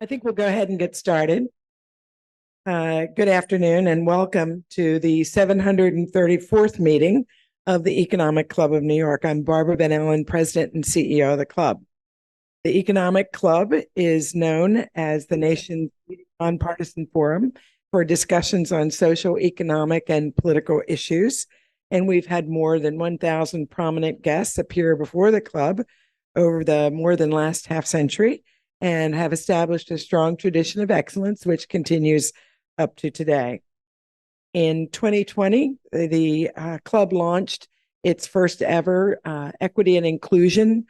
I think we'll go ahead and get started. Good afternoon and welcome to the 734th meeting of the Economic Club of New York. I'm Barbara Ben Ellen, President and CEO of the club. The Economic Club is known as the nation's nonpartisan forum for discussions on social, economic, and political issues. And we've had more than 1,000 prominent guests appear before the club over the more than last half century, and have established a strong tradition of excellence, which continues up to today. In 2020, the club launched its first ever equity and inclusion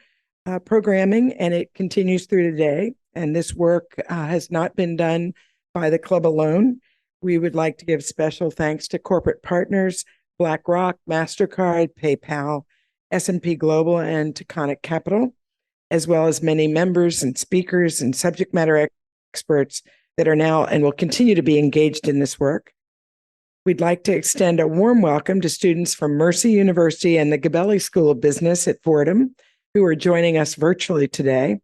programming, and it continues through today. And this work has not been done by the club alone. We would like to give special thanks to corporate partners, BlackRock, MasterCard, PayPal, S&P Global, and Taconic Capital, as well as many members and speakers and subject matter experts that are now and will continue to be engaged in this work. We'd like to extend a warm welcome to students from Mercy University and the Gabelli School of Business at Fordham, who are joining us virtually today,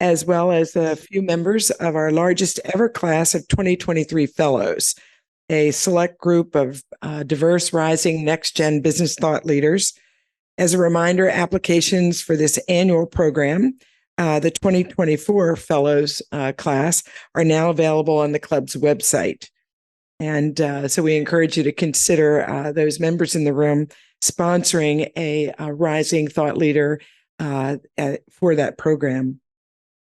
as well as a few members of our largest ever class of 2023 fellows, a select group of diverse, rising, next-gen business thought leaders. As a reminder, applications for this annual program, the 2024 Fellows class, are now available on the club's website. And so we encourage you to consider those members in the room sponsoring a rising thought leader for that program.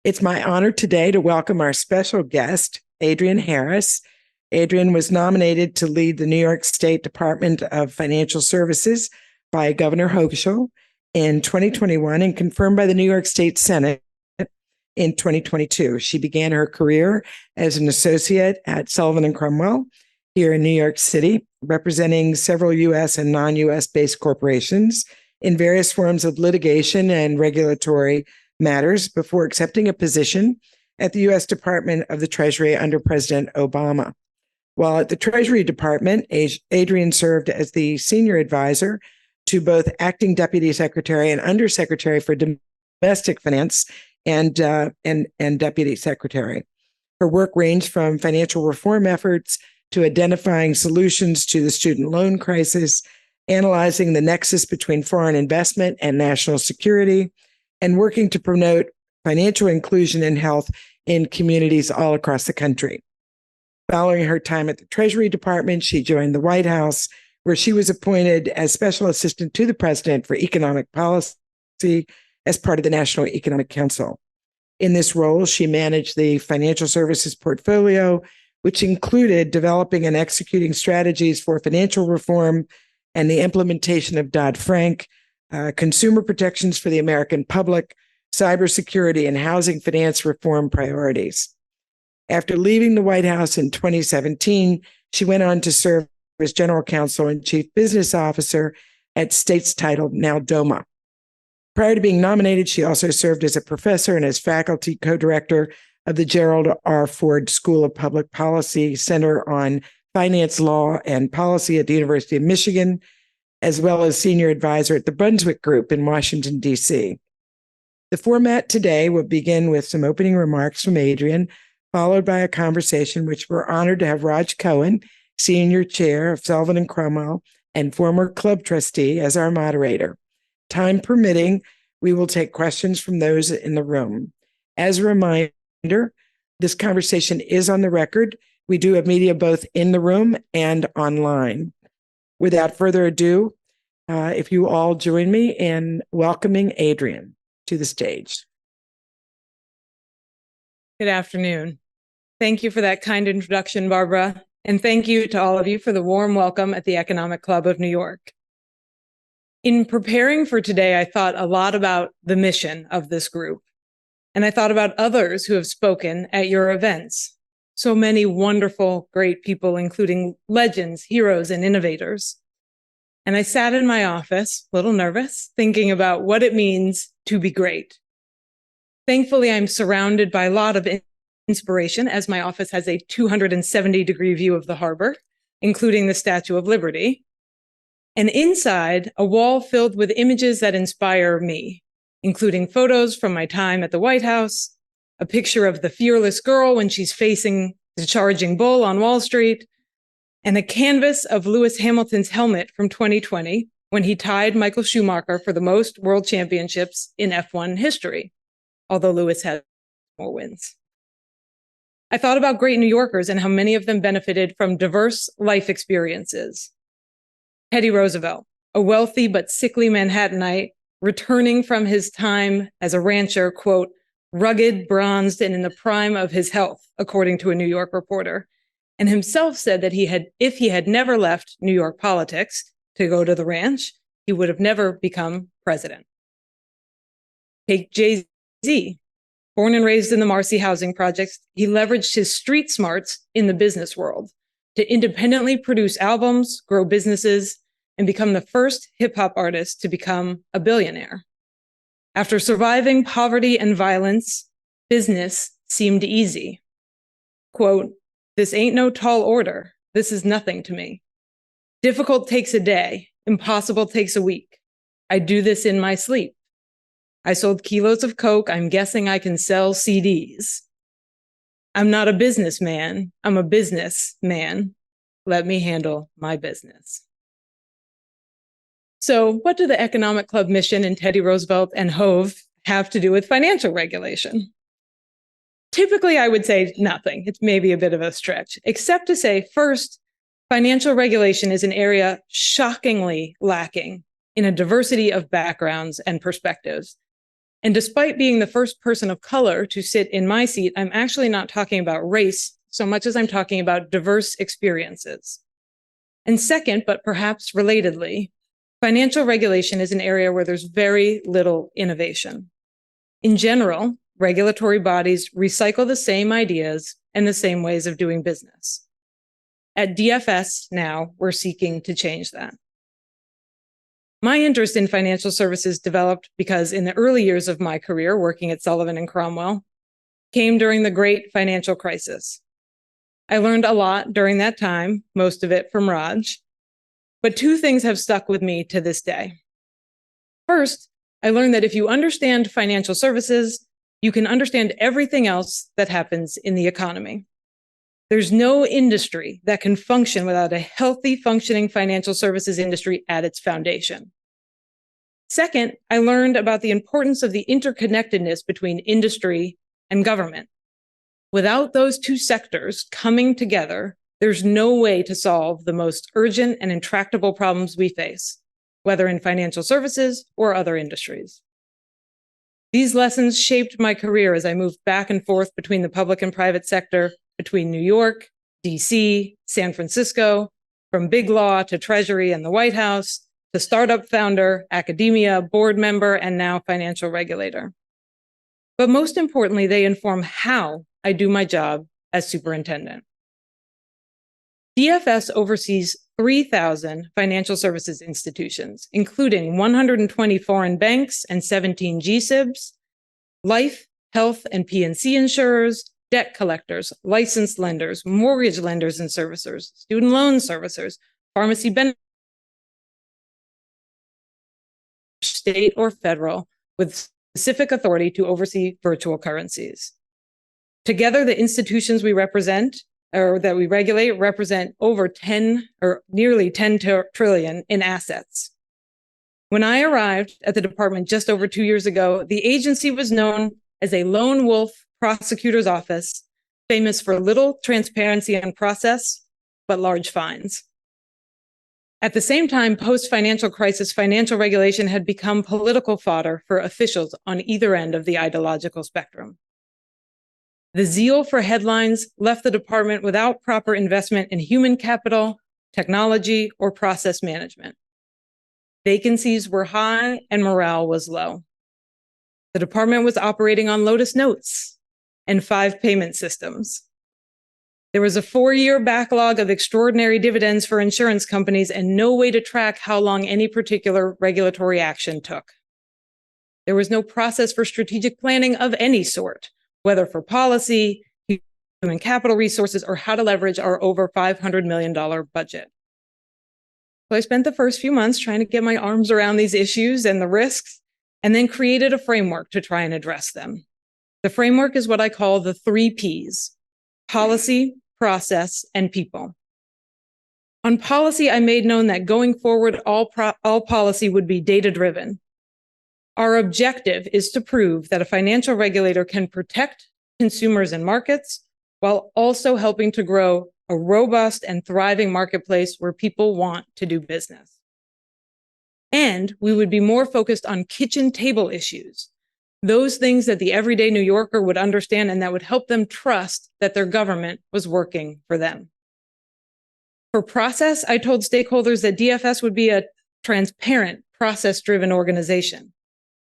It's my honor today to welcome our special guest, Adrienne Harris. Adrienne was nominated to lead the New York State Department of Financial Services by Governor Hochul in 2021 and confirmed by the New York State Senate in 2022. She began her career as an associate at Sullivan & Cromwell here in New York City, representing several U.S. and non-U.S. based corporations in various forms of litigation and regulatory matters before accepting a position at the U.S. Department of the Treasury under President Obama. While at the Treasury Department, Adrienne served as the senior advisor to both acting deputy secretary and undersecretary for domestic finance and deputy secretary. Her work ranged from financial reform efforts to identifying solutions to the student loan crisis, analyzing the nexus between foreign investment and national security, and working to promote financial inclusion and health in communities all across the country. Following her time at the Treasury Department, she joined the White House, where she was appointed as Special Assistant to the President for Economic Policy as part of the National Economic Council. In this role, she managed the financial services portfolio, which included developing and executing strategies for financial reform and the implementation of Dodd-Frank, consumer protections for the American public, cybersecurity, and housing finance reform priorities. After leaving the White House in 2017, she went on to serve as General Counsel and Chief Business Officer at States Title, now DOMA. Prior to being nominated, she also served as a professor and as faculty co-director of the Gerald R. Ford School of Public Policy Center on Finance Law and Policy at the University of Michigan, as well as senior advisor at the Brunswick Group in Washington, D.C. The format today will begin with some opening remarks from Adrienne, followed by a conversation which we're honored to have Raj Cohen, Senior Chair of Sullivan & Cromwell and former club trustee, as our moderator. Time permitting, we will take questions from those in the room. As a reminder, this conversation is on the record. We do have media both in the room and online. Without further ado, if you all join me in welcoming Adrienne to the stage. Good afternoon. Thank you for that kind introduction, Barbara. And thank you to all of you for the warm welcome at the Economic Club of New York. In preparing for today, I thought a lot about the mission of this group. And I thought about others who have spoken at your events. So many wonderful, great people, including legends, heroes, and innovators. And I sat in my office, a little nervous, thinking about what it means to be great. Thankfully, I'm surrounded by a lot of inspiration, as my office has a 270-degree view of the harbor, including the Statue of Liberty. And inside, a wall filled with images that inspire me, including photos from my time at the White House, a picture of the fearless girl when she's facing the charging bull on Wall Street, and a canvas of Lewis Hamilton's helmet from 2020 when he tied Michael Schumacher for the most world championships in F1 history, although Lewis had more wins. I thought about great New Yorkers and how many of them benefited from diverse life experiences. Teddy Roosevelt, a wealthy but sickly Manhattanite, returning from his time as a rancher, quote, rugged, bronzed, and in the prime of his health, according to a New York reporter, and himself said that if he had never left New York politics to go to the ranch, he would have never become president. Take Jay-Z. Born and raised in the Marcy housing projects, he leveraged his street smarts in the business world to independently produce albums, grow businesses, and become the first hip-hop artist to become a billionaire. After surviving poverty and violence, business seemed easy. Quote, this ain't no tall order. This is nothing to me. Difficult takes a day. Impossible takes a week. I do this in my sleep. I sold kilos of Coke. I'm guessing I can sell CDs. I'm not a businessman. I'm a businessman. Let me handle my business. So what do the Economic Club mission and Teddy Roosevelt and Hove have to do with financial regulation? Typically, I would say nothing. It's maybe a bit of a stretch, except to say, first, financial regulation is an area shockingly lacking in a diversity of backgrounds and perspectives. And despite being the first person of color to sit in my seat, I'm actually not talking about race so much as I'm talking about diverse experiences. And second, but perhaps relatedly, financial regulation is an area where there's very little innovation. In general, regulatory bodies recycle the same ideas and the same ways of doing business. At DFS now, we're seeking to change that. My interest in financial services developed because in the early years of my career working at Sullivan and Cromwell came during the great financial crisis. I learned a lot during that time, most of it from Raj, but two things have stuck with me to this day. First, I learned that if you understand financial services, you can understand everything else that happens in the economy. There's no industry that can function without a healthy, functioning financial services industry at its foundation. Second, I learned about the importance of the interconnectedness between industry and government. Without those two sectors coming together, there's no way to solve the most urgent and intractable problems we face, whether in financial services or other industries. These lessons shaped my career as I moved back and forth between the public and private sector, between New York, DC, San Francisco, from big law to Treasury and the White House, to startup founder, academia, board member, and now financial regulator. But most importantly, they inform how I do my job as superintendent. DFS oversees 3,000 financial services institutions, including 120 foreign banks and 17 GSIBs, life, health, and P&C insurers, debt collectors, licensed lenders, mortgage lenders and servicers, student loan servicers, pharmacy benefit, state or federal, with specific authority to oversee virtual currencies. Together, the institutions we represent or that we regulate represent over 10 or nearly 10 trillion in assets. When I arrived at the department just over 2 years ago, the agency was known as a lone wolf prosecutor's office, famous for little transparency and process, but large fines. At the same time, post-financial crisis, financial regulation had become political fodder for officials on either end of the ideological spectrum. The zeal for headlines left the department without proper investment in human capital, technology, or process management. Vacancies were high and morale was low. The department was operating on Lotus Notes and 5 payment systems. There was a 4-year backlog of extraordinary dividends for insurance companies and no way to track how long any particular regulatory action took. There was no process for strategic planning of any sort, whether for policy, human capital resources, or how to leverage our over $500 million budget. So I spent the first few months trying to get my arms around these issues and the risks, and then created a framework to try and address them. The framework is what I call the 3 Ps: policy, process, and people. On policy, I made known that going forward, all policy would be data-driven. Our objective is to prove that a financial regulator can protect consumers and markets while also helping to grow a robust and thriving marketplace where people want to do business. And we would be more focused on kitchen table issues, those things that the everyday New Yorker would understand and that would help them trust that their government was working for them. For process, I told stakeholders that DFS would be a transparent, process-driven organization.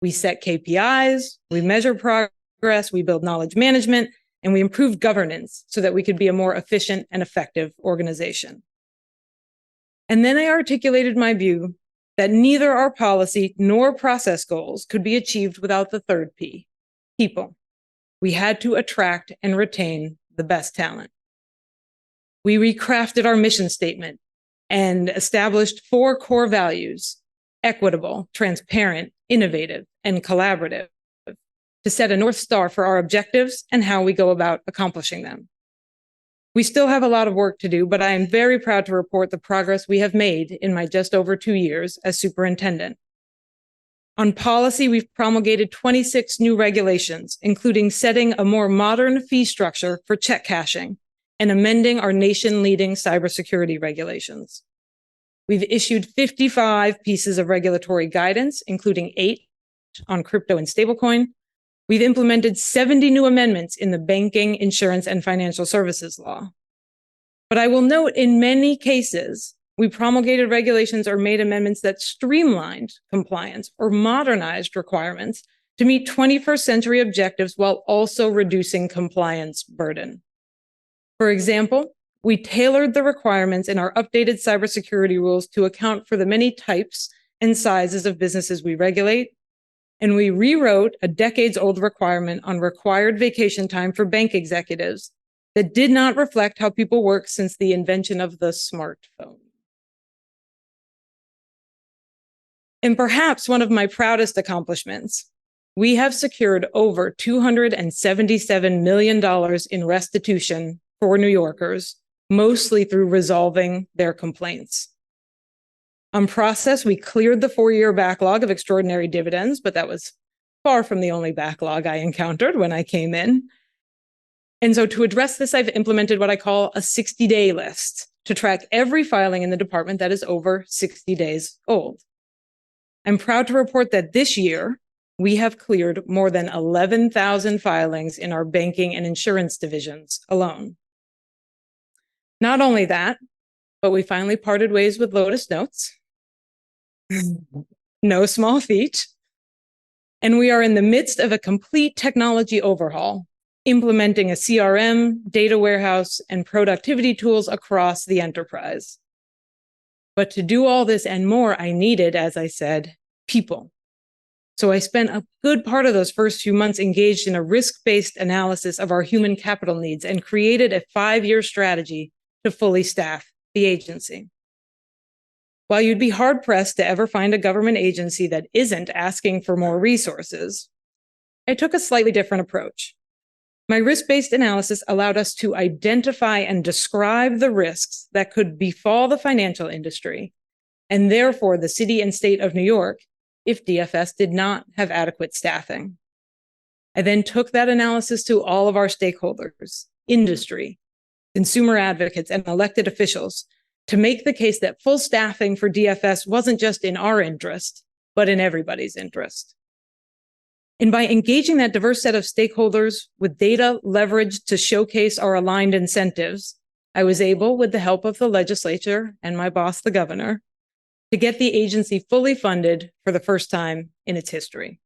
We set KPIs, we measure progress, we build knowledge management, and we improved governance so that we could be a more efficient and effective organization. And then I articulated my view that neither our policy nor process goals could be achieved without the 3rd P, people. We had to attract and retain the best talent. We recrafted our mission statement and established 4 core values: equitable, transparent, innovative, and collaborative, to set a North Star for our objectives and how we go about accomplishing them. We still have a lot of work to do, but I am very proud to report the progress we have made in my just over 2 years as superintendent. On policy, we've promulgated 26 new regulations, including setting a more modern fee structure for check cashing and amending our nation-leading cybersecurity regulations. We've issued 55 pieces of regulatory guidance, including 8 on crypto and stablecoin. We've implemented 70 new amendments in the banking, insurance, and financial services law. But I will note, in many cases, we promulgated regulations or made amendments that streamlined compliance or modernized requirements to meet 21st century objectives while also reducing compliance burden. For example, we tailored the requirements in our updated cybersecurity rules to account for the many types and sizes of businesses we regulate, and we rewrote a decades-old requirement on required vacation time for bank executives that did not reflect how people work since the invention of the smartphone. And perhaps one of my proudest accomplishments, we have secured over $277 million in restitution for New Yorkers, mostly through resolving their complaints. On process, we cleared the 4-year backlog of extraordinary dividends, but that was far from the only backlog I encountered when I came in. And so to address this, I've implemented what I call a 60-day list to track every filing in the department that is over 60 days old. I'm proud to report that this year, we have cleared more than 11,000 filings in our banking and insurance divisions alone. Not only that, but we finally parted ways with Lotus Notes. No small feat. And we are in the midst of a complete technology overhaul, implementing a CRM, data warehouse, and productivity tools across the enterprise. But to do all this and more, I needed, as I said, people. So I spent a good part of those first few months engaged in a risk-based analysis of our human capital needs and created a 5-year strategy to fully staff the agency. While you'd be hard-pressed to ever find a government agency that isn't asking for more resources, I took a slightly different approach. My risk-based analysis allowed us to identify and describe the risks that could befall the financial industry, and therefore the city and state of New York, if DFS did not have adequate staffing. I then took that analysis to all of our stakeholders, industry, consumer advocates, and elected officials to make the case that full staffing for DFS wasn't just in our interest, but in everybody's interest. And by engaging that diverse set of stakeholders with data leveraged to showcase our aligned incentives, I was able, with the help of the legislature and my boss, the governor, to get the agency fully funded for the first time in its history.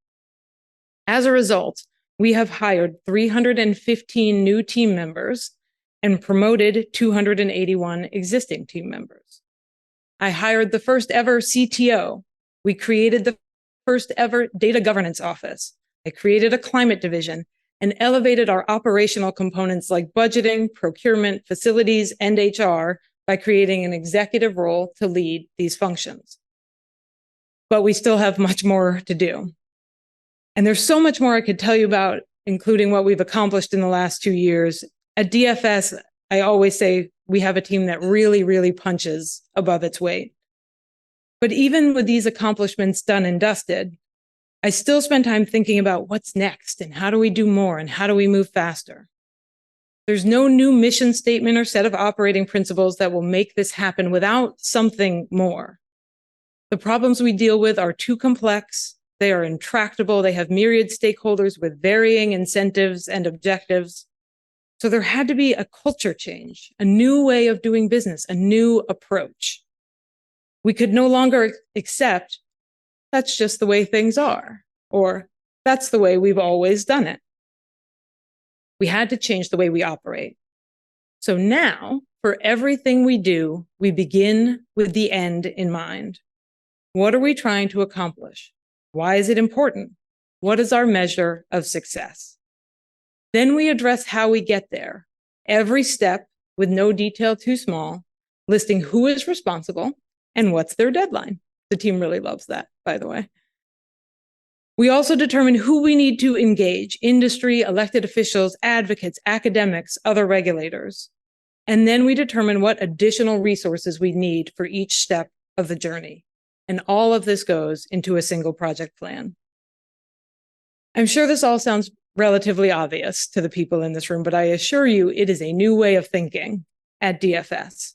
As a result, we have hired 315 new team members and promoted 281 existing team members. I hired the first ever CTO. We created the first ever data governance office. I created a climate division and elevated our operational components like budgeting, procurement, facilities, and HR by creating an executive role to lead these functions. But we still have much more to do. And there's so much more I could tell you about including what we've accomplished in the last 2 years, at DFS, I always say we have a team that really, really punches above its weight. But even with these accomplishments done and dusted, I still spend time thinking about what's next and how do we do more and how do we move faster. There's no new mission statement or set of operating principles that will make this happen without something more. The problems we deal with are too complex. They are intractable. They have myriad stakeholders with varying incentives and objectives. So there had to be a culture change, a new way of doing business, a new approach. We could no longer accept that's just the way things are, or that's the way we've always done it. We had to change the way we operate. So now, for everything we do, we begin with the end in mind. What are we trying to accomplish? Why is it important? What is our measure of success? Then we address how we get there, every step with no detail too small, listing who is responsible and what's their deadline. The team really loves that, by the way. We also determine who we need to engage: industry, elected officials, advocates, academics, other regulators. And then we determine what additional resources we need for each step of the journey. And all of this goes into a single project plan. I'm sure this all sounds relatively obvious to the people in this room, but I assure you it is a new way of thinking at DFS.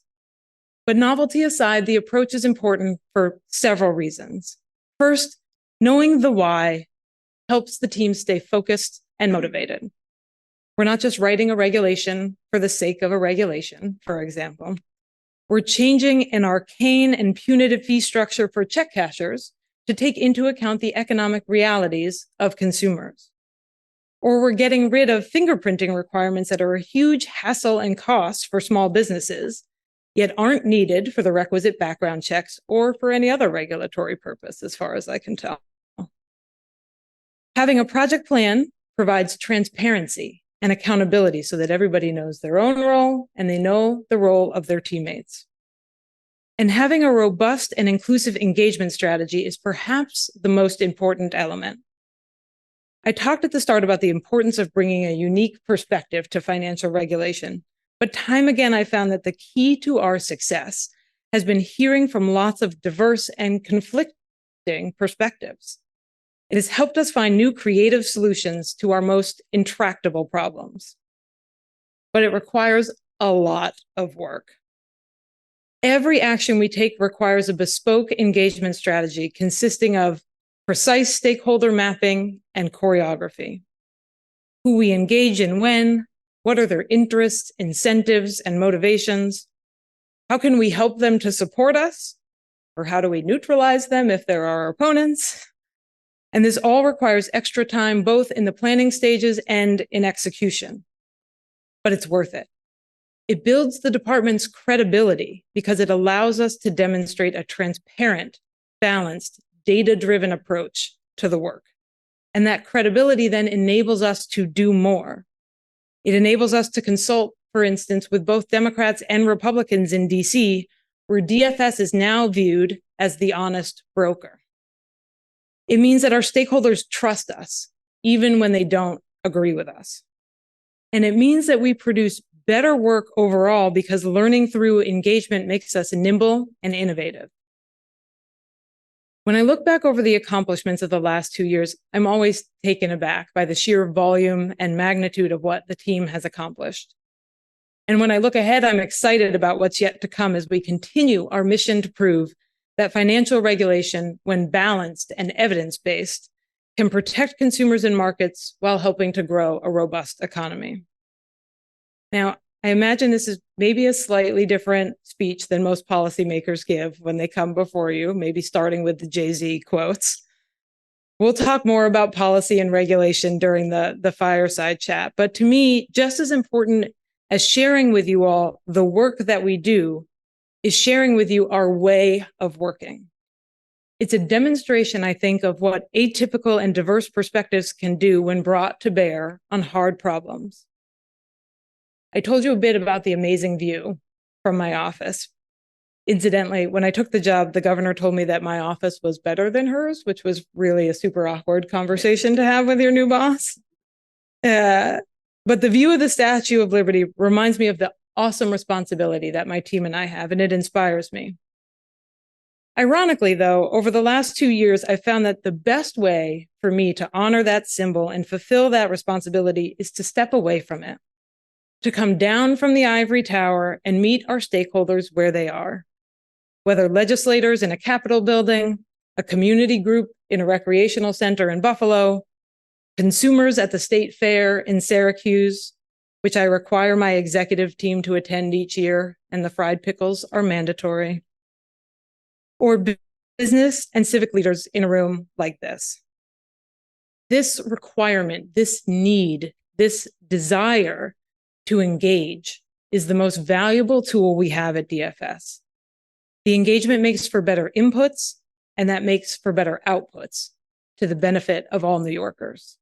But novelty aside, the approach is important for several reasons. First, knowing the why helps the team stay focused and motivated. We're not just writing a regulation for the sake of a regulation, for example. We're changing an arcane and punitive fee structure for check cashers to take into account the economic realities of consumers. Or we're getting rid of fingerprinting requirements that are a huge hassle and cost for small businesses, yet aren't needed for the requisite background checks or for any other regulatory purpose, as far as I can tell. Having a project plan provides transparency and accountability so that everybody knows their own role and they know the role of their teammates. And having a robust and inclusive engagement strategy is perhaps the most important element. I talked at the start about the importance of bringing a unique perspective to financial regulation, but time again I found that the key to our success has been hearing from lots of diverse and conflicting perspectives. It has helped us find new creative solutions to our most intractable problems. But it requires a lot of work. Every action we take requires a bespoke engagement strategy consisting of precise stakeholder mapping and choreography. Who we engage in when, what are their interests, incentives, and motivations? How can we help them to support us? Or how do we neutralize them if they're our opponents? And this all requires extra time, both in the planning stages and in execution. But it's worth it. It builds the department's credibility because it allows us to demonstrate a transparent, balanced, data-driven approach to the work. And that credibility then enables us to do more. It enables us to consult, for instance, with both Democrats and Republicans in DC, where DFS is now viewed as the honest broker. It means that our stakeholders trust us, even when they don't agree with us. And it means that we produce better work overall because learning through engagement makes us nimble and innovative. When I look back over the accomplishments of the last 2 years, I'm always taken aback by the sheer volume and magnitude of what the team has accomplished. And when I look ahead, I'm excited about what's yet to come as we continue our mission to prove that financial regulation, when balanced and evidence-based, can protect consumers and markets while helping to grow a robust economy. Now, I imagine this is maybe a slightly different speech than most policymakers give when they come before you, maybe starting with the Jay-Z quotes. We'll talk more about policy and regulation during the fireside chat, but to me, just as important as sharing with you all the work that we do is sharing with you our way of working. It's a demonstration, I think, of what atypical and diverse perspectives can do when brought to bear on hard problems. I told you a bit about the amazing view from my office. Incidentally, when I took the job, the governor told me that my office was better than hers, which was really a super awkward conversation to have with your new boss. But the view of the Statue of Liberty reminds me of the awesome responsibility that my team and I have, and it inspires me. Ironically, though, over the last 2 years, I've found that the best way for me to honor that symbol and fulfill that responsibility is to step away from it, to come down from the ivory tower and meet our stakeholders where they are, whether legislators in a Capitol building, a community group in a recreational center in Buffalo, consumers at the state fair in Syracuse, which I require my executive team to attend each year, and the fried pickles are mandatory, or business and civic leaders in a room like this. This requirement, this need, this desire to engage is the most valuable tool we have at DFS. The engagement makes for better inputs, and that makes for better outputs to the benefit of all New Yorkers.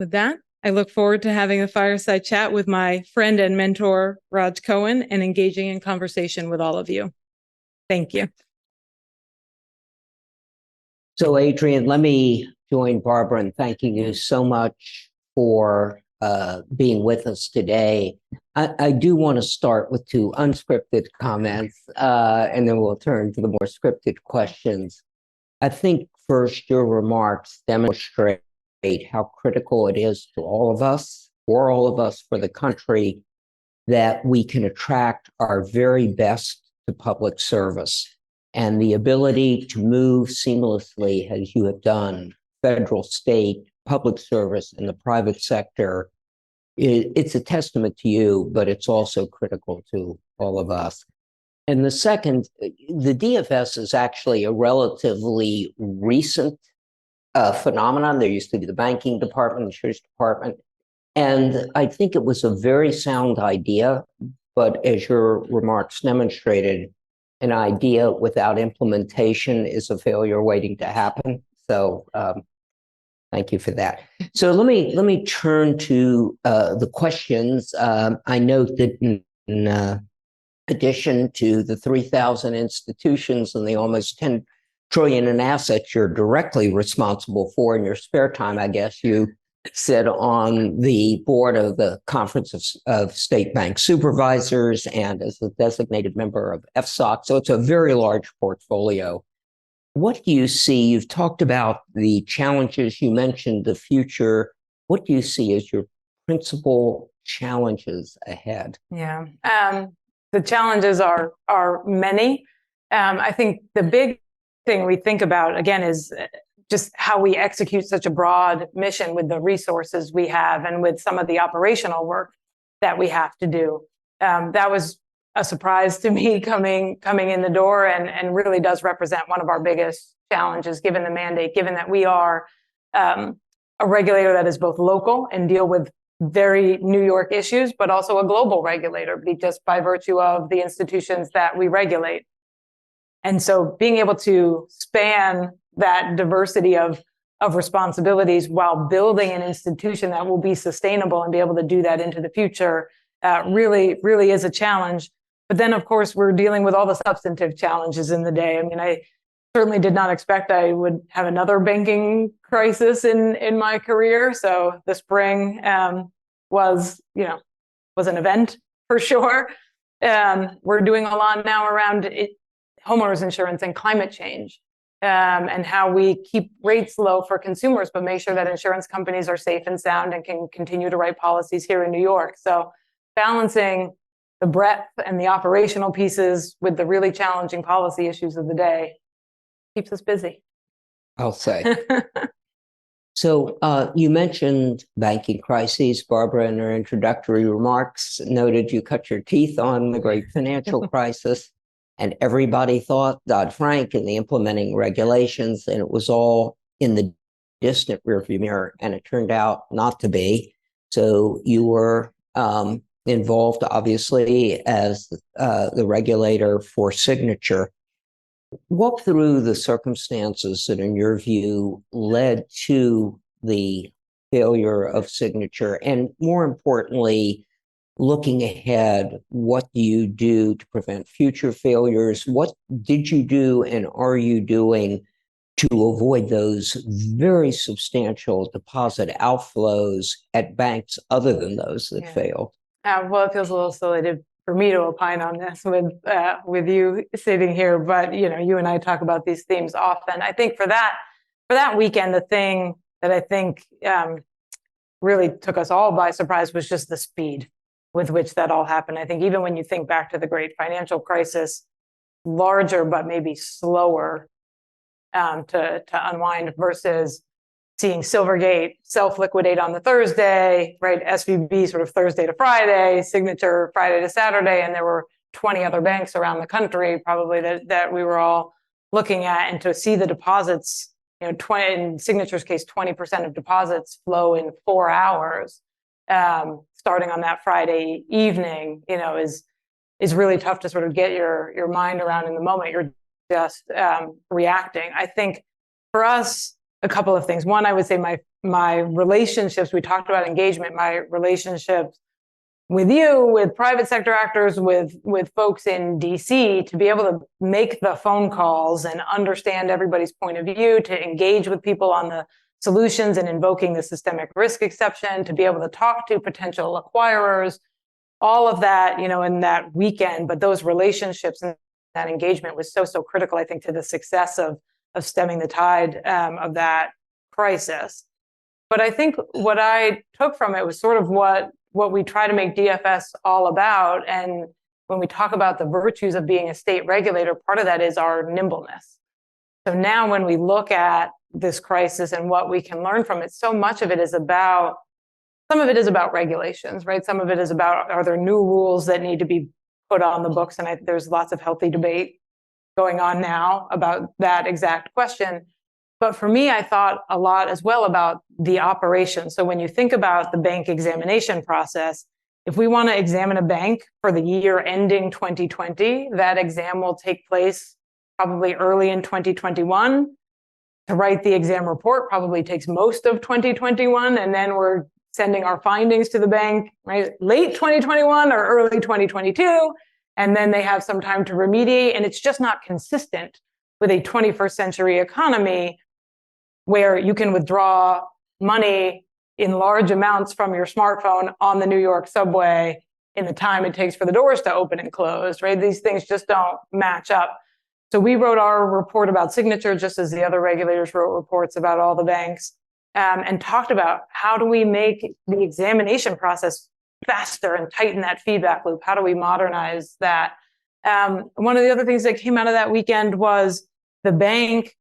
With that, I look forward to having a fireside chat with my friend and mentor, Raj Cohen, and engaging in conversation with all of you. Thank you. So, Adrienne, let me join Barbara in thanking you so much for being with us today. I do want to start with 2 unscripted comments, and then we'll turn to the more scripted questions. I think first, your remarks demonstrate how critical it is to all of us, for all of us, for the country, that we can attract our very best to public service. And the ability to move seamlessly, as you have done, federal, state, public service, and the private sector, it's a testament to you, but it's also critical to all of us. And the second, the DFS is actually a relatively recent phenomenon. There used to be the banking department, insurance department, and I think it was a very sound idea, but as your remarks demonstrated, an idea without implementation is a failure waiting to happen. So thank you for that. So let me turn to the questions. I note that in addition to the 3,000 institutions and the almost 10 trillion in assets you're directly responsible for in your spare time, I guess you sit on the board of the Conference of State Bank Supervisors and as a designated member of FSOC. So it's a very large portfolio. What do you see? You've talked about the challenges. You mentioned the future. What do you see as your principal challenges ahead? Yeah, the challenges are many. I think the big thing we think about, again, is just how we execute such a broad mission with the resources we have and with some of the operational work that we have to do. That was a surprise to me coming in the door, and really does represent one of our biggest challenges, given the mandate, given that we are a regulator that is both local and deal with very New York issues, but also a global regulator, just by virtue of the institutions that we regulate. And so being able to span that diversity of responsibilities while building an institution that will be sustainable and be able to do that into the future really is a challenge. But then, of course, we're dealing with all the substantive challenges in the day. I mean, I certainly did not expect I would have another banking crisis in my career. So the spring was an event for sure. We're doing a lot now around homeowners insurance and climate change, and how we keep rates low for consumers, but make sure that insurance companies are safe and sound and can continue to write policies here in New York. So balancing the breadth and the operational pieces with the really challenging policy issues of the day keeps us busy, I'll say. So you mentioned banking crises. Barbara, in her introductory remarks, noted you cut your teeth on the great financial crisis, and everybody thought Dodd-Frank and the implementing regulations, and it was all in the distant rearview mirror, and it turned out not to be. So you were involved, obviously, as the regulator for Signature. Walk through the circumstances that, in your view, led to the failure of Signature, and more importantly, looking ahead, what do you do to prevent future failures? What did you do and are you doing to avoid those very substantial deposit outflows at banks other than those that failed? Well, it feels a little silly for me to opine on this with you sitting here, but you and I talk about these themes often. I think for that weekend, the thing that I think really took us all by surprise was just the speed with which that all happened. I think even when you think back to the great financial crisis, larger but maybe slower to unwind versus seeing Silvergate self-liquidate on the Thursday, right? SVB sort of Thursday to Friday, Signature Friday to Saturday, and there were 20 other banks around the country probably that we were all looking at, and to see the deposits, in Signature's case, 20% of deposits flow in 4 hours, starting on that Friday evening, is really tough to sort of get your mind around in the moment. You're just reacting. I think for us, a couple of things. One, I would say my relationships, we talked about engagement, my relationships with you, with private sector actors, with folks in DC, to be able to make the phone calls and understand everybody's point of view, to engage with people on the solutions and invoking the systemic risk exception, to be able to talk to potential acquirers, all of that, in that weekend. But those relationships and that engagement was so critical, I think, to the success of stemming the tide of that crisis. But I think what I took from it was sort of what we try to make DFS all about. And when we talk about the virtues of being a state regulator, part of that is our nimbleness. So now when we look at this crisis and what we can learn from it, so much of it is about, some of it is about regulations, right? Some of it is about, are there new rules that need to be put on the books? And there's lots of healthy debate going on now about that exact question. But for me, I thought a lot as well about the operation. So when you think about the bank examination process, if we want to examine a bank for the year ending 2020, that exam will take place probably early in 2021. To write the exam report probably takes most of 2021, and then we're sending our findings to the bank, right, late 2021 or early 2022, and then they have some time to remediate, and it's just not consistent with a 21st century economy where you can withdraw money in large amounts from your smartphone on the New York subway in the time it takes for the doors to open and close, right? These things just don't match up. So we wrote our report about Signature, just as the other regulators wrote reports about all the banks, and talked about how do we make the examination process faster and tighten that feedback loop? How do we modernize that? One of the other things that came out of that weekend was the bank,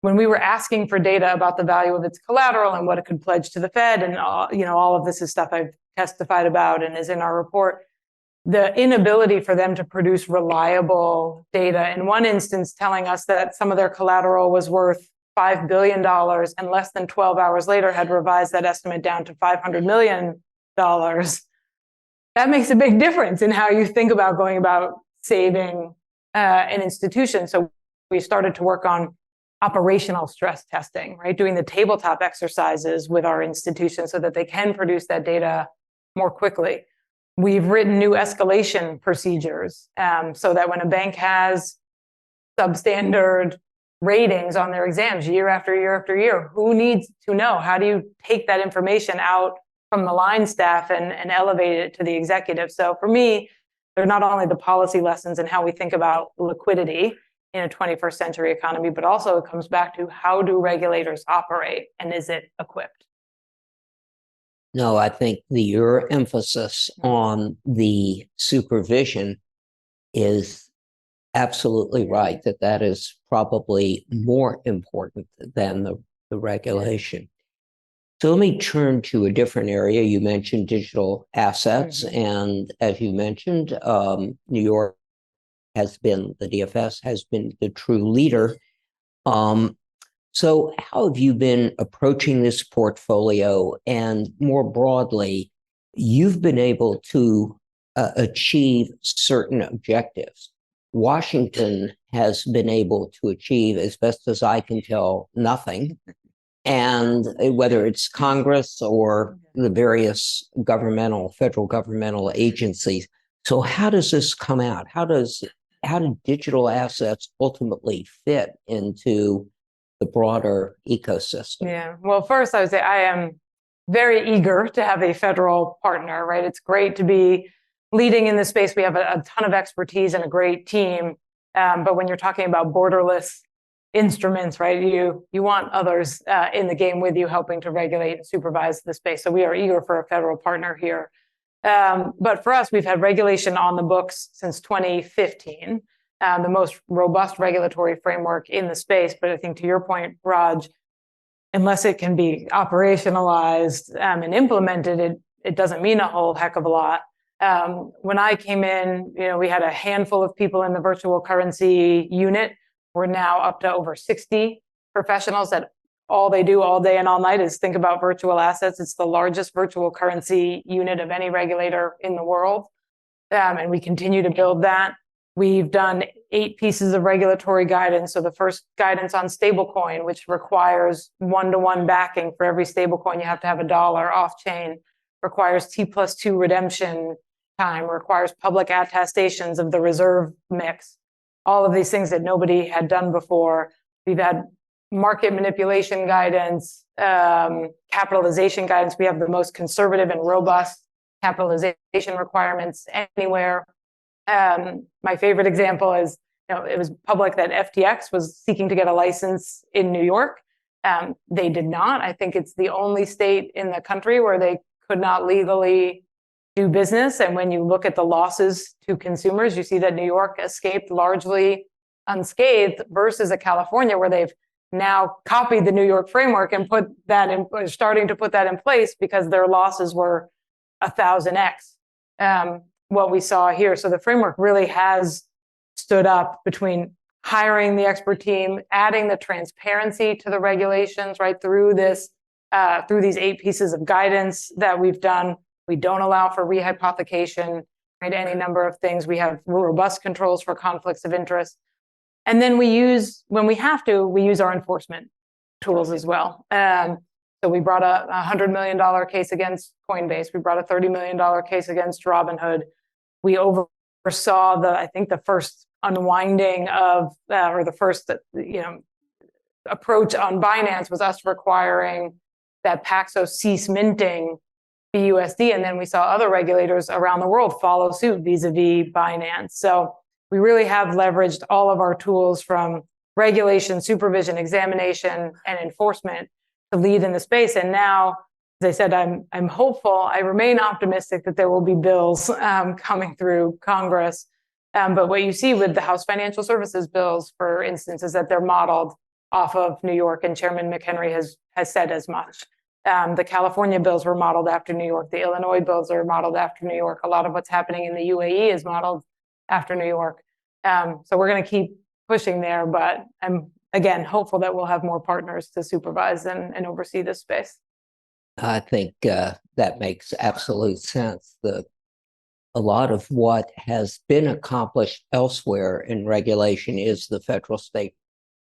when we were asking for data about the value of its collateral and what it could pledge to the Fed, and all of this is stuff I've testified about and is in our report, the inability for them to produce reliable data. In one instance, telling us that some of their collateral was worth $5 billion, and less than 12 hours later had revised that estimate down to $500 million. That makes a big difference in how you think about going about saving an institution. So we started to work on operational stress testing, right? Doing the tabletop exercises with our institutions so that they can produce that data more quickly. We've written new escalation procedures so that when a bank has substandard ratings on their exams year after year after year, who needs to know? How do you take that information out from the line staff and elevate it to the executive? So for me, they're not only the policy lessons and how we think about liquidity in a 21st century economy, but also it comes back to how do regulators operate and is it equipped? No, I think your emphasis on the supervision is absolutely right, that is probably more important than the regulation. So let me turn to a different area. You mentioned digital assets, and as you mentioned, New York has been, the DFS has been the true leader. So how have you been approaching this portfolio? And more broadly, you've been able to achieve certain objectives. Washington has been able to achieve, as best as I can tell, nothing. And whether it's Congress or the various federal governmental agencies. So how does this come out? How do digital assets ultimately fit into the broader ecosystem? Yeah. Well, first, I would say I am very eager to have a federal partner, right? It's great to be leading in this space. We have a ton of expertise and a great team. But when you're talking about borderless instruments, right, you want others in the game with you, helping to regulate and supervise the space. So we are eager for a federal partner here. But for us, we've had regulation on the books since 2015, the most robust regulatory framework in the space. But I think to your point, Raj, unless it can be operationalized and implemented, it doesn't mean a whole heck of a lot. When I came in, we had a handful of people in the virtual currency unit. We're now up to over 60 professionals that all they do all day and all night is think about virtual assets. It's the largest virtual currency unit of any regulator in the world. And we continue to build that. We've done 8 pieces of regulatory guidance. So the first guidance on stablecoin, which requires one-to-one backing for every stablecoin. You have to have $1 off-chain, requires T+2 redemption time, requires public attestations of the reserve mix. All of these things that nobody had done before. We've had market manipulation guidance, capitalization guidance. We have the most conservative and robust capitalization requirements anywhere. My favorite example is, it was public that FTX was seeking to get a license in New York. They did not. I think it's the only state in the country where they could not legally do business. And when you look at the losses to consumers, you see that New York escaped largely unscathed versus a California where they've now copied the New York framework and starting to put that in place because their losses were 1,000x what we saw here. So the framework really has stood up between hiring the expert team, adding the transparency to the regulations, right, through these 8 pieces of guidance that we've done. We don't allow for rehypothecation, right? Any number of things. We have robust controls for conflicts of interest. And then when we have to, we use our enforcement tools as well. So we brought a $100 million case against Coinbase. We brought a $30 million case against Robinhood. We oversaw I think the first unwinding of, or the first, approach on Binance was us requiring that Paxos cease minting BUSD. And then we saw other regulators around the world follow suit vis-a-vis Binance. So we really have leveraged all of our tools from regulation, supervision, examination, and enforcement to lead in the space. And now, as I said, I'm hopeful. I remain optimistic that there will be bills coming through Congress. But what you see with the House Financial Services bills, for instance, is that they're modeled off of New York, and Chairman McHenry has said as much. The California bills were modeled after New York. The Illinois bills are modeled after New York. A lot of what's happening in the UAE is modeled after New York. So we're going to keep pushing there, but I'm, again, hopeful that we'll have more partners to supervise and oversee this space. I think that makes absolute sense. A lot of what has been accomplished elsewhere in regulation is the federal-state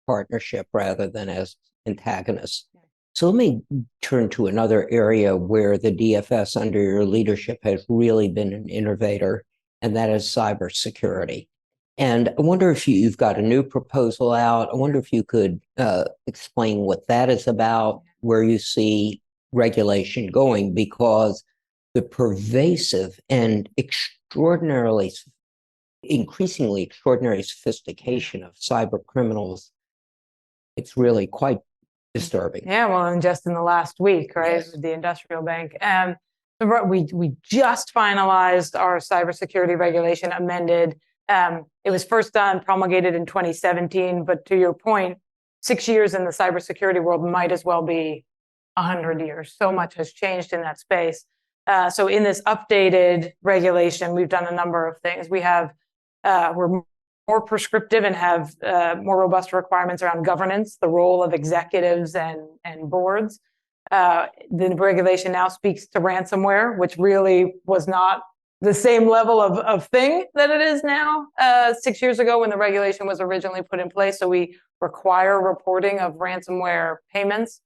partnership rather than as antagonists. So let me turn to another area where the DFS under your leadership has really been an innovator, and that is cybersecurity. And I wonder if you've got a new proposal out. I wonder if you could explain what that is about, where you see regulation going, because the pervasive and increasingly extraordinary sophistication of cyber criminals, it's really quite disturbing. Yeah, well, and just in the last week, right, Yes. the industrial bank. We just finalized our cybersecurity regulation amended. It was first promulgated in 2017, but to your point, 6 years in the cybersecurity world might as well be 100 years. So much has changed in that space. So in this updated regulation, we've done a number of things. We're more prescriptive and have more robust requirements around governance, the role of executives and boards. The regulation now speaks to ransomware, which really was not the same level of thing that it is now 6 years ago when the regulation was originally put in place. So we require reporting of ransomware payments.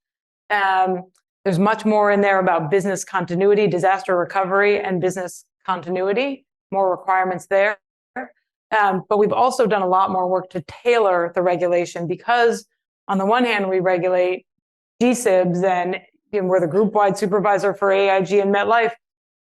There's much more in there about business continuity, disaster recovery, and business continuity, more requirements there. But we've also done a lot more work to tailor the regulation because on the one hand, we regulate GSIBs and we're the group-wide supervisor for AIG and MetLife.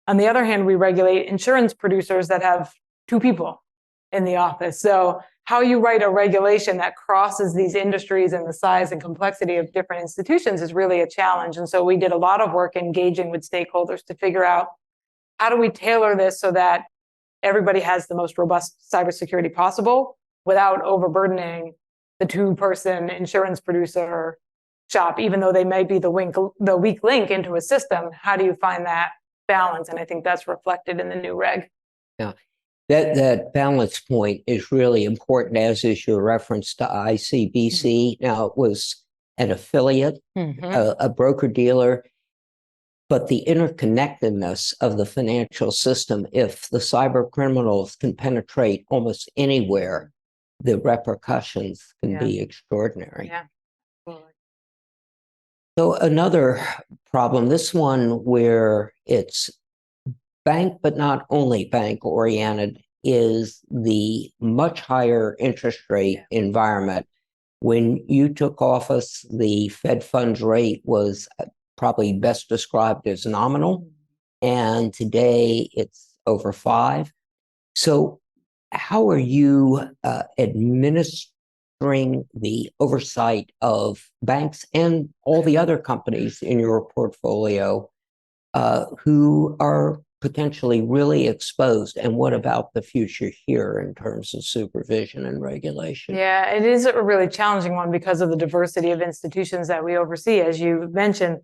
On the other hand, we regulate insurance producers that have 2 people in the office. So how you write a regulation that crosses these industries and the size and complexity of different institutions is really a challenge. And so we did a lot of work engaging with stakeholders to figure out how do we tailor this so that everybody has the most robust cybersecurity possible without overburdening the 2-person insurance producer shop, even though they may be the weak link into a system. How do you find that balance? And I think that's reflected in the new reg. Yeah. That balance point is really important, as is your reference to ICBC. Now, it was an affiliate, a broker-dealer, but the interconnectedness of the financial system, if the cyber criminals can penetrate almost anywhere, the repercussions can be extraordinary. Yeah. Absolutely. So another problem, this one where it's bank, but not only bank oriented, is the much higher interest rate environment. When you took office, the Fed funds rate was probably best described as nominal, and today it's over 5. So how are you administering the oversight of banks and all the other companies in your portfolio who are potentially really exposed? And what about the future here in terms of supervision and regulation? Yeah, it is a really challenging one because of the diversity of institutions that we oversee. As you mentioned,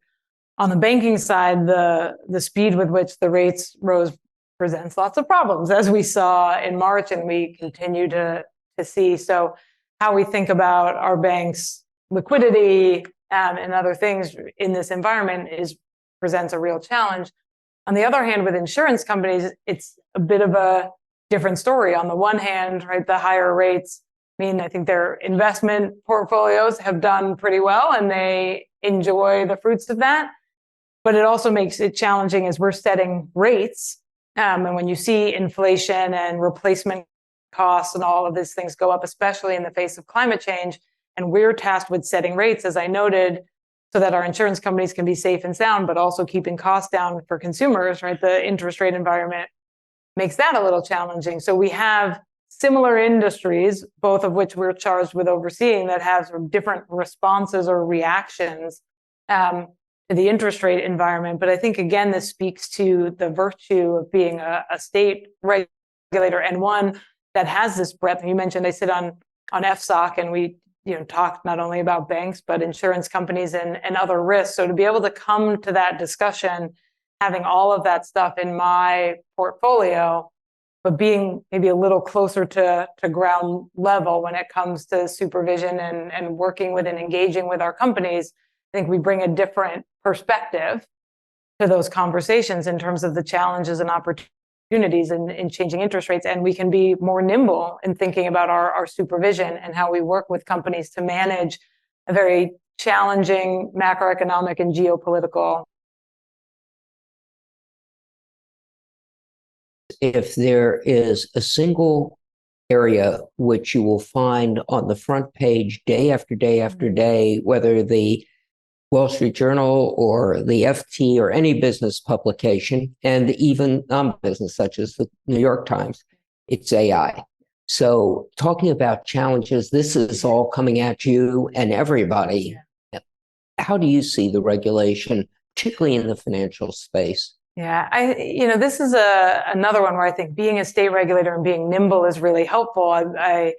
on the banking side, the speed with which the rates rose presents lots of problems, as we saw in March and we continue to see. So how we think about our banks' liquidity and other things in this environment presents a real challenge. On the other hand, with insurance companies, it's a bit of a different story. On the one hand, right, the higher rates mean I think their investment portfolios have done pretty well and they enjoy the fruits of that. But it also makes it challenging as we're setting rates. And when you see inflation and replacement costs and all of these things go up, especially in the face of climate change, and we're tasked with setting rates, as I noted, so that our insurance companies can be safe and sound, but also keeping costs down for consumers, right? The interest rate environment makes that a little challenging. So we have similar industries, both of which we're charged with overseeing, that have sort of different responses or reactions to the interest rate environment. But I think, again, this speaks to the virtue of being a state regulator and one that has this breadth. You mentioned I sit on FSOC, and we talked not only about banks, but insurance companies and other risks. So to be able to come to that discussion, having all of that stuff in my portfolio, but being maybe a little closer to ground level when it comes to supervision and working with and engaging with our companies, I think we bring a different perspective to those conversations in terms of the challenges and opportunities in changing interest rates. And we can be more nimble in thinking about our supervision and how we work with companies to manage a very challenging macroeconomic and geopolitical. If there is a single area which you will find on the front page day after day after day, whether the Wall Street Journal or the FT or any business publication, and even non-business such as the New York Times, it's AI. So talking about challenges, this is all coming at you and everybody. How do you see the regulation, particularly in the financial space? Yeah, this is another one where I think being a state regulator and being nimble is really helpful. I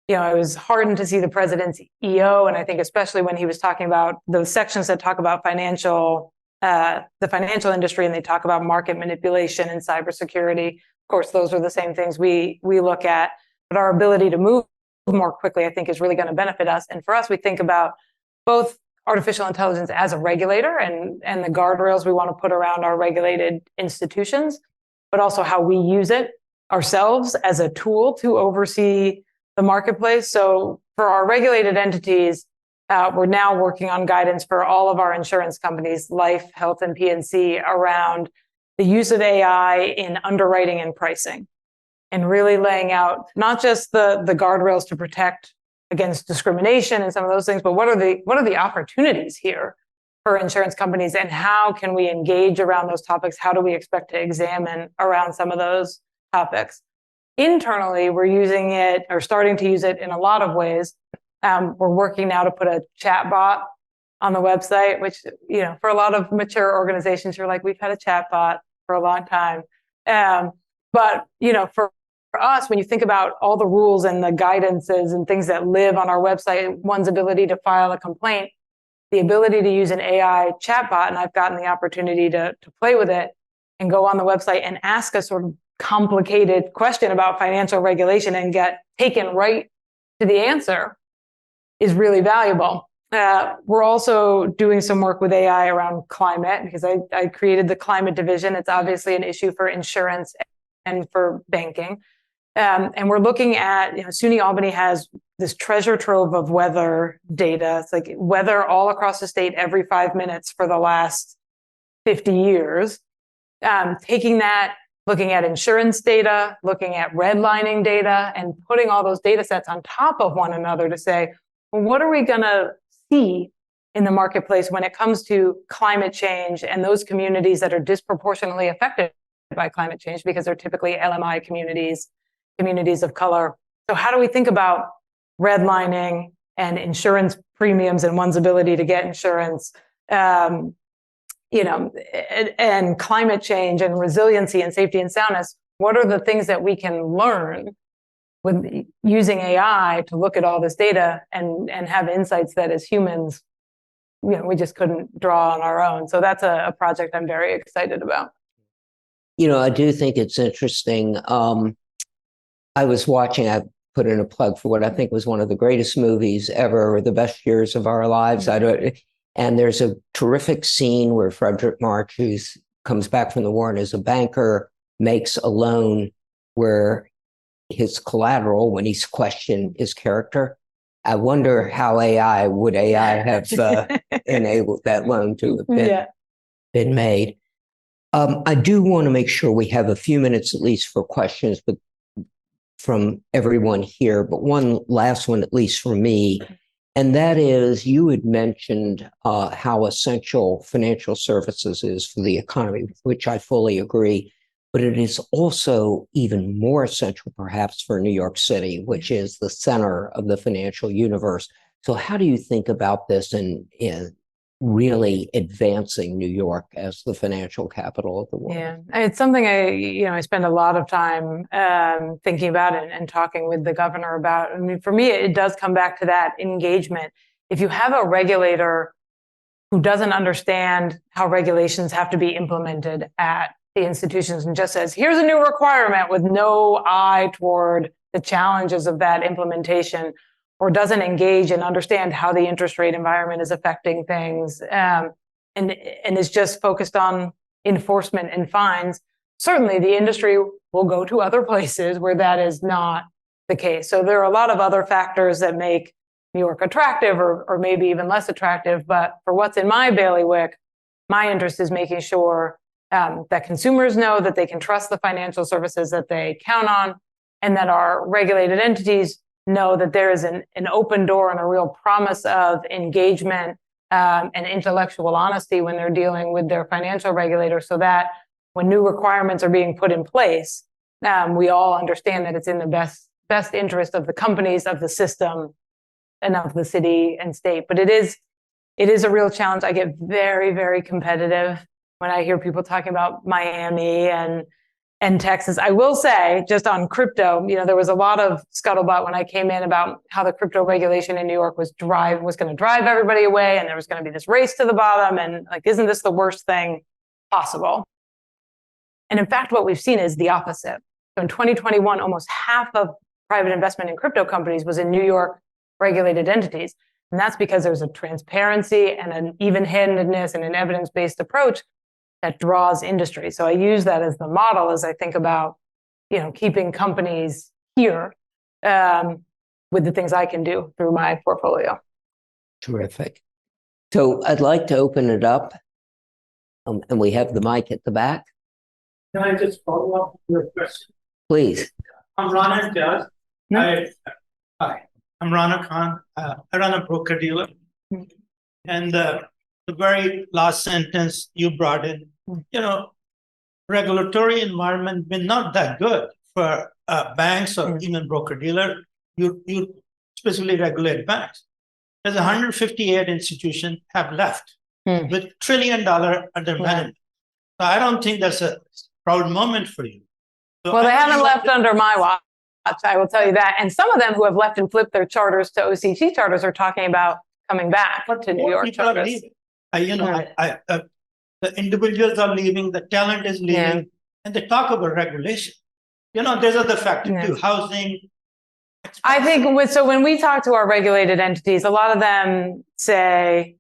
was heartened to see the president's EO, and I think especially when he was talking about those sections that talk about the financial industry, and they talk about market manipulation and cybersecurity. Of course, those are the same things we look at, but our ability to move more quickly, I think, is really going to benefit us. And for us, we think about both artificial intelligence as a regulator and the guardrails we want to put around our regulated institutions, but also how we use it ourselves as a tool to oversee the marketplace. So for our regulated entities, we're now working on guidance for all of our insurance companies, life, health, and P&C, around the use of AI in underwriting and pricing, and really laying out not just the guardrails to protect against discrimination and some of those things, but what are the opportunities here for insurance companies, and how can we engage around those topics? How do we expect to examine around some of those topics? Internally, we're using it, or starting to use it, in a lot of ways. We're working now to put a chat bot on the website, which, for a lot of mature organizations, you're like, we've had a chat bot for a long time. But for us, when you think about all the rules and the guidances and things that live on our website, one's ability to file a complaint, the ability to use an AI chatbot, and I've gotten the opportunity to play with it and go on the website and ask a sort of complicated question about financial regulation and get taken right to the answer, is really valuable. We're also doing some work with AI around climate, because I created the climate division. It's obviously an issue for insurance and for banking. And we're looking at, SUNY Albany has this treasure trove of weather data. It's like weather all across the state every 5 minutes for the last 50 years. Taking that, looking at insurance data, looking at redlining data, and putting all those data sets on top of one another to say, well, what are we going to see in the marketplace when it comes to climate change and those communities that are disproportionately affected by climate change, because they're typically LMI communities of color. So how do we think about redlining and insurance premiums and one's ability to get insurance, and climate change and resiliency and safety and soundness? What are the things that we can learn with using AI to look at all this data and have insights that as humans, we just couldn't draw on our own? So that's a project I'm very excited about. I do think it's interesting. I was watching, I put in a plug for what I think was one of the greatest movies ever, or the best years of our lives. And there's a terrific scene where Frederick March, who comes back from the war and is a banker, makes a loan where his collateral, when he's questioned, is character. I wonder how would AI have enabled that loan to have been made. I do want to make sure we have a few minutes at least for questions, but from everyone here, but one last one, at least for me. And that is, you had mentioned how essential financial services is for the economy, which I fully agree. But it is also even more essential, perhaps, for New York City, which is the center of the financial universe. So how do you think about this in really advancing New York as the financial capital of the world? Yeah, it's something I spend a lot of time thinking about and talking with the governor about. I mean, for me, it does come back to that engagement. If you have a regulator who doesn't understand how regulations have to be implemented at the institutions and just says, here's a new requirement with no eye toward the challenges of that implementation, or doesn't engage and understand how the interest rate environment is affecting things, and is just focused on enforcement and fines, certainly the industry will go to other places where that is not the case. So there are a lot of other factors that make New York attractive, or maybe even less attractive. But for what's in my bailiwick, my interest is making sure that consumers know that they can trust the financial services that they count on, and that our regulated entities know that there is an open door and a real promise of engagement and intellectual honesty when they're dealing with their financial regulator, so that when new requirements are being put in place, we all understand that it's in the best interest of the companies, of the system, and of the city and state. But it is a real challenge. I get very, very competitive when I hear people talking about Miami and Texas. I will say, just on crypto, there was a lot of scuttlebutt when I came in about how the crypto regulation in New York was going to drive everybody away, and there was going to be this race to the bottom, and like, isn't this the worst thing possible? And in fact, what we've seen is the opposite. So in 2021, almost half of private investment in crypto companies was in New York regulated entities. And that's because there's a transparency and an even-handedness and an evidence-based approach that draws industry. So I use that as the model as I think about, keeping companies here with the things I can do through my portfolio. Terrific. So I'd like to open it up, and we have the mic at the back. Can I just follow up with your question? Please. I'm Ron Judge. Hi. I'm I'm Rana Khan. I run a broker dealer. And the very last sentence you brought in, regulatory environment been not that good for banks or even broker dealer. You specifically regulate banks. There's 158 institutions have left with $1 trillion under management. So I don't think that's a proud moment for you. So Well, they haven't left under my watch, I will tell you that. And some of them who have left and flipped their charters to OCT charters are talking about coming back to New York people are charters. leaving. The individuals are leaving, the talent is leaving, and they talk about regulation. There's other factors too, housing. I think when we talk to our regulated entities, a lot of them say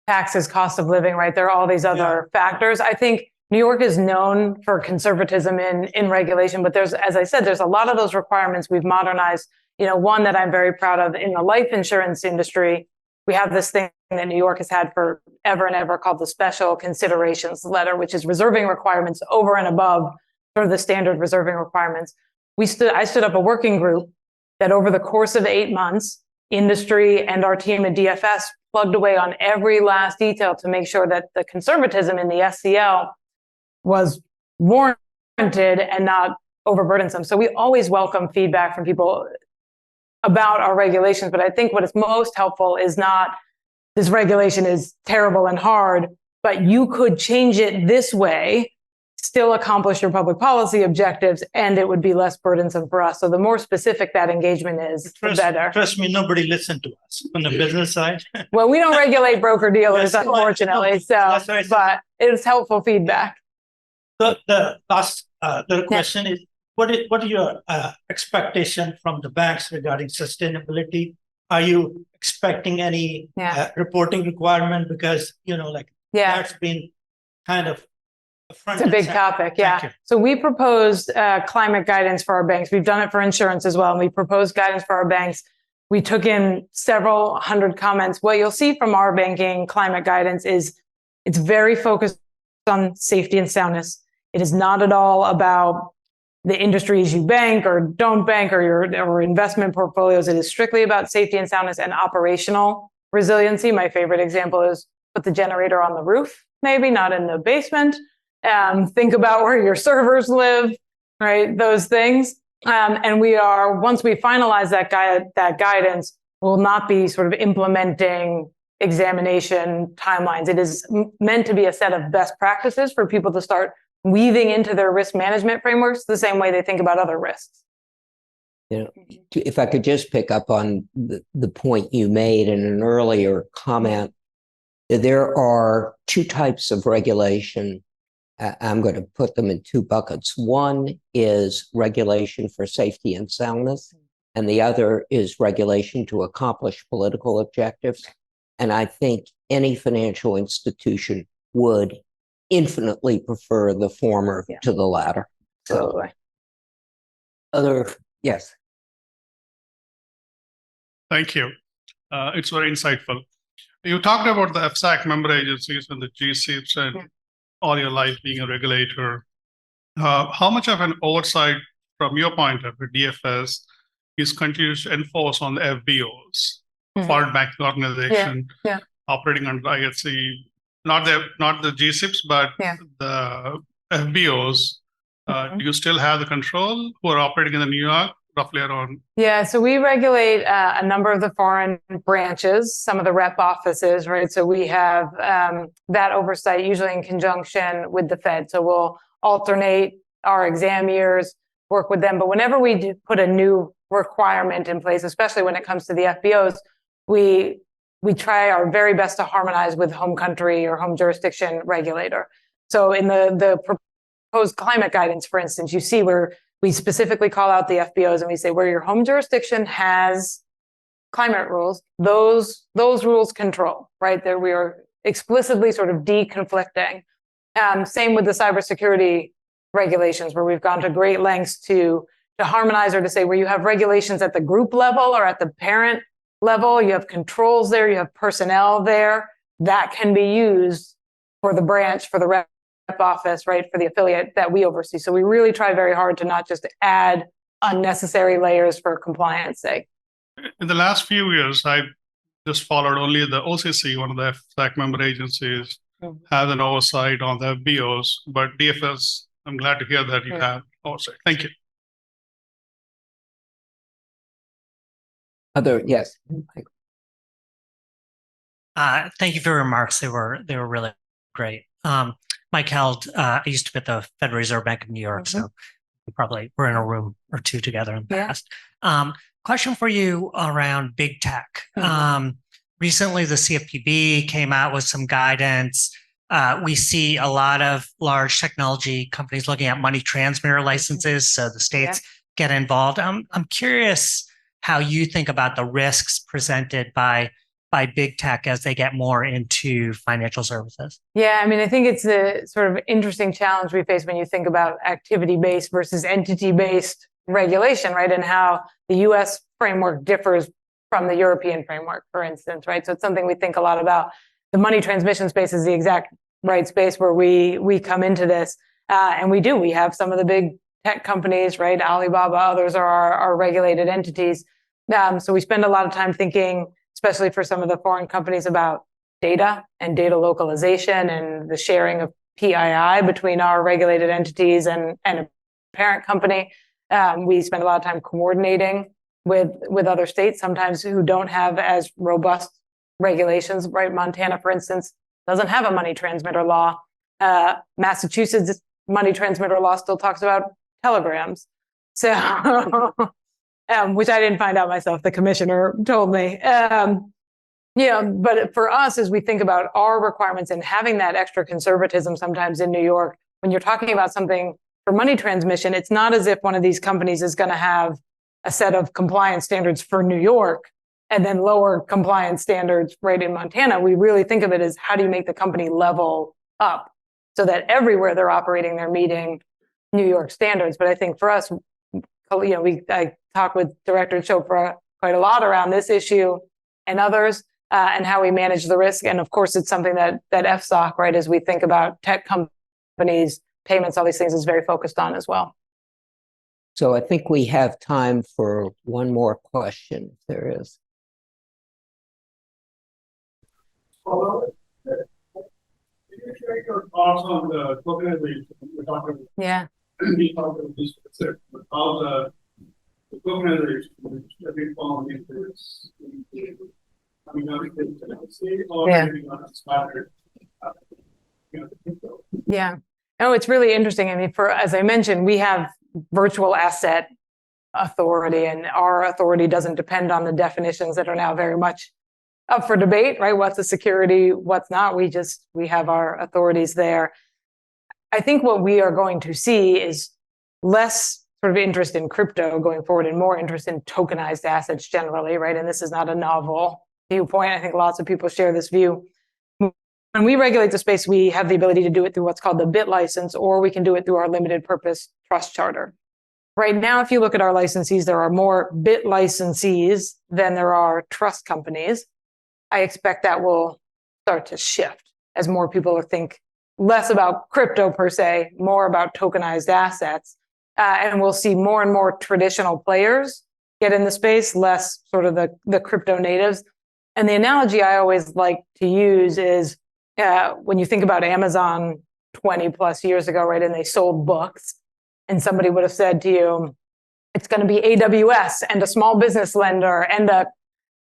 taxes, cost of living, right? There are all these other factors. I think New York is known for conservatism in regulation, but as I said, there's a lot of those requirements we've modernized. One that I'm very proud of in the life insurance industry, we have this thing that New York has had forever and ever called the Special Considerations Letter, which is reserving requirements over and above sort of the standard reserving requirements. I stood up a working group that over the course of 8 months, industry and our team at DFS plugged away on every last detail to make sure that the conservatism in the SCL was warranted and not overburdensome. So we always welcome feedback from people about our regulations, but I think what is most helpful is not this regulation is terrible and hard, but you could change it this way, still accomplish your public policy objectives, and it would be less burdensome for us. So the more specific that engagement is, the better. Trust me, nobody listened to us on the business side. Well, we don't regulate broker dealers, unfortunately, but it was helpful feedback. The last question is, what are your expectation from the banks regarding sustainability? Are you expecting any reporting requirement? Because, that's been kind of it's a big topic. Yeah. So we proposed climate guidance for our banks. We've done it for insurance as well. And we proposed guidance for our banks. We took in several hundred comments. What you'll see from our banking climate guidance is it's very focused on safety and soundness. It is not at all about the industries you bank or don't bank or your investment portfolios. It is strictly about safety and soundness and operational resiliency. My favorite example is put the generator on the roof, maybe not in the basement. Think about where your servers live, right? Those things. And once we finalize that guidance, we'll not be sort of implementing examination timelines. It is meant to be a set of best practices for people to start weaving into their risk management frameworks the same way they think about other risks. If I could just pick up on the point you made in an earlier comment, there are two types of regulation. I'm going to put them in two buckets. One is regulation for safety and soundness, and the other is regulation to accomplish political objectives. And I think any financial institution would infinitely prefer the former to the latter. So, yes. Thank you. It's very insightful. You talked about the FSAC member agencies and the GSIPs and all your life being a regulator. How much of an oversight, from your point of view, DFS is continues to enforce on the FBOs, foreign banking organization, operating under IFC, not the GSIPs, but the FBOs? Do you still have the control who are operating in the New York, roughly around? Yeah, so we regulate a number of the foreign branches, some of the rep offices, right? So we have that oversight usually in conjunction with the Fed. So we'll alternate our exam years, work with them. But whenever we do put a new requirement in place, especially when it comes to the FBOs, we try our very best to harmonize with home country or home jurisdiction regulator. So in the proposed climate guidance, for instance, you see where we specifically call out the FBOs and we say where your home jurisdiction has climate rules, those rules control, right? There we are explicitly sort of deconflicting. Same with the cybersecurity regulations, where we've gone to great lengths to harmonize or to say where you have regulations at the group level or at the parent level, you have controls there, you have personnel there that can be used for the branch, for the rep office, right, for the affiliate that we oversee. So we really try very hard to not just add unnecessary layers for compliance sake. In the last few years, I just followed only the OCC, one of the FSAC member agencies, has an oversight on the FBOs, but DFS, I'm glad to hear that you have oversight. Thank you. Yes. Thank you for your remarks. They were really great. Mike Held, I used to be at the Federal Reserve Bank of New York, so we probably were in a room or two together in the past. Question for you around big tech. Recently, the CFPB came out with some guidance. We see a lot of large technology companies looking at money transmitter licenses, so the states get involved. I'm curious how you think about the risks presented by big tech as they get more into financial services. Yeah, I mean, I think it's a sort of interesting challenge we face when you think about activity-based versus entity-based regulation, right? And how the US framework differs from the European framework, for instance, right? So it's something we think a lot about. The money transmission space is the exact right space where we come into this. And we have some of the big tech companies, right? Alibaba, others are our regulated entities. So we spend a lot of time thinking, especially for some of the foreign companies, about data and data localization and the sharing of PII between our regulated entities and a parent company. We spend a lot of time coordinating with other states, sometimes who don't have as robust regulations, right? Montana, for instance, doesn't have a money transmitter law. Massachusetts money transmitter law still talks about telegrams. So, which I didn't find out myself, the commissioner told me. But for us, as we think about our requirements and having that extra conservatism sometimes in New York, when you're talking about something for money transmission, it's not as if one of these companies is going to have a set of compliance standards for New York and then lower compliance standards right in Montana. We really think of it as, how do you make the company level up so that everywhere they're operating, they're meeting New York standards. But I think for us, I talk with Director Chopra quite a lot around this issue and others, and how we manage the risk. And of course, it's something that FSOC, right, as we think about tech companies, payments, all these things, is very focused on as well. So I think we have time for one more question, if there is. Can you share your thoughts on the tokenization? We're talking about this, but how the tokenization, which every form is coming out of the or maybe not inspired. Oh, it's really interesting. I mean, as I mentioned, we have virtual asset authority, and our authority doesn't depend on the definitions that are now very much up for debate, right? What's a security, what's not? We have our authorities there. I think what we are going to see is less sort of interest in crypto going forward and more interest in tokenized assets generally, right? And this is not a novel viewpoint. I think lots of people share this view. When we regulate the space, we have the ability to do it through what's called the BIT license, or we can do it through our limited purpose trust charter. Right now, if you look at our licensees, there are more BIT licensees than there are trust companies. I expect that will start to shift as more people think less about crypto per se, more about tokenized assets. And we'll see more and more traditional players get in the space, less sort of the crypto natives. And the analogy I always like to use is when you think about Amazon 20 plus years ago, right, and they sold books, and somebody would have said to you, it's going to be AWS and a small business lender and a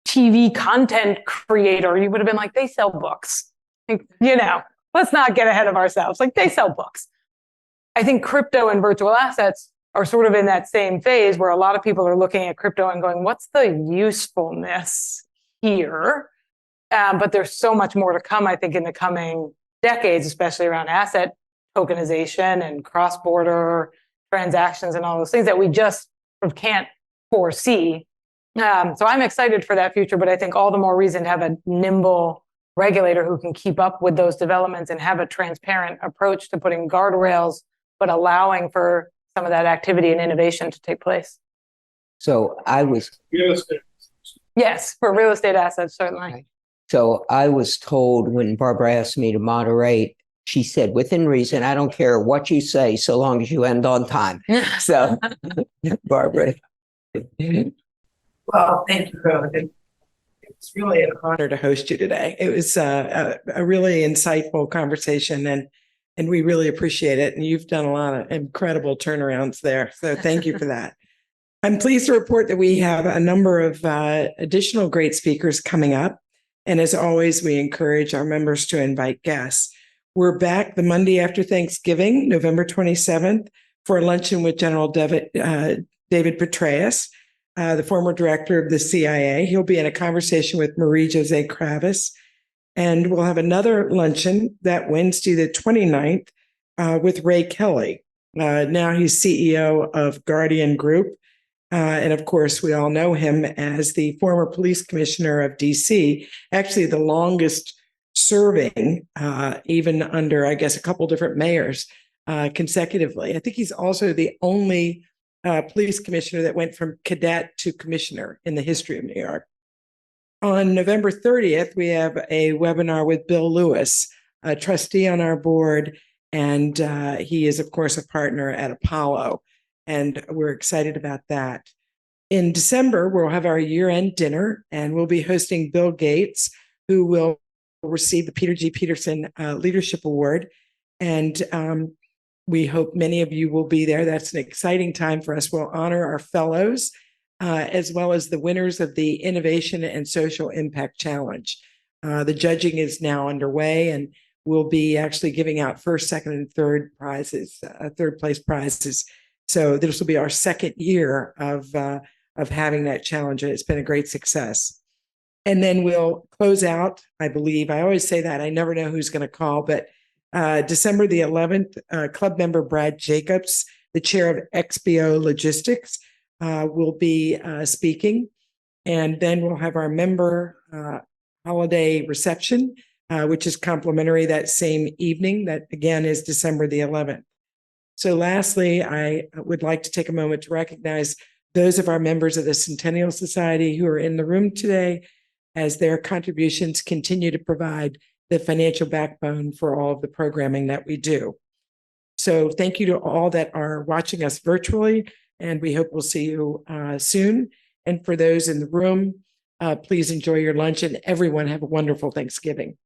TV content creator. You would have been like, they sell books. Let's not get ahead of ourselves. Like, they sell books. I think crypto and virtual assets are sort of in that same phase where a lot of people are looking at crypto and going, what's the usefulness here? But there's so much more to come, I think, in the coming decades, especially around asset tokenization and cross-border transactions and all those things that we just sort of can't foresee. So I'm excited for that future, but I think all the more reason to have a nimble regulator who can keep up with those developments and have a transparent approach to putting guardrails, but allowing for some of that activity and innovation to take place. So Real estate. Yes, for real estate assets, certainly. Right. So I was told when Barbara asked me to moderate, she said, within reason, I don't care what you say, so long as you end on time. So, Barbara. Well, thank you both. It's really an honor to host you today. It was a really insightful conversation, and we really appreciate it. And you've done a lot of incredible turnarounds there. So thank you for that. I'm pleased to report that we have a number of additional great speakers coming up. And as always, we encourage our members to invite guests. We're back the Monday after Thanksgiving, November 27th, for a luncheon with General David Petraeus, the former director of the CIA. He'll be in a conversation with Marie-José Kravis. And we'll have another luncheon that Wednesday, the 29th, with Ray Kelly. Now he's CEO of Guardian Group. And of course, we all know him as the former police commissioner of DC, actually the longest serving, even under, I guess, a couple different mayors consecutively. I think he's also the only police commissioner that went from cadet to commissioner in the history of New York. On November 30th, we have a webinar with Bill Lewis, a trustee on our board, and he is, of course, a partner at Apollo. And we're excited about that. In December, we'll have our year-end dinner, and we'll be hosting Bill Gates, who will receive the Peter G. Peterson Leadership Award. And we hope many of you will be there. That's an exciting time for us. We'll honor our fellows, as well as the winners of the Innovation and Social Impact Challenge. The judging is now underway, and we'll be actually giving out first, second, and third prizes, third place prizes. So this will be our second year of having that challenge. It's been a great success. And then we'll close out, I believe. I always say that. I never know who's going to call, but December the 11th, club member Brad Jacobs, the chair of XBO Logistics, will be speaking. And then we'll have our member holiday reception, which is complimentary that same evening. That, again, is December the 11th. So lastly, I would like to take a moment to recognize those of our members of the Centennial Society who are in the room today, as their contributions continue to provide the financial backbone for all of the programming that we do. So thank you to all that are watching us virtually, and we hope we'll see you soon. And for those in the room, please enjoy your lunch, and everyone have a wonderful Thanksgiving.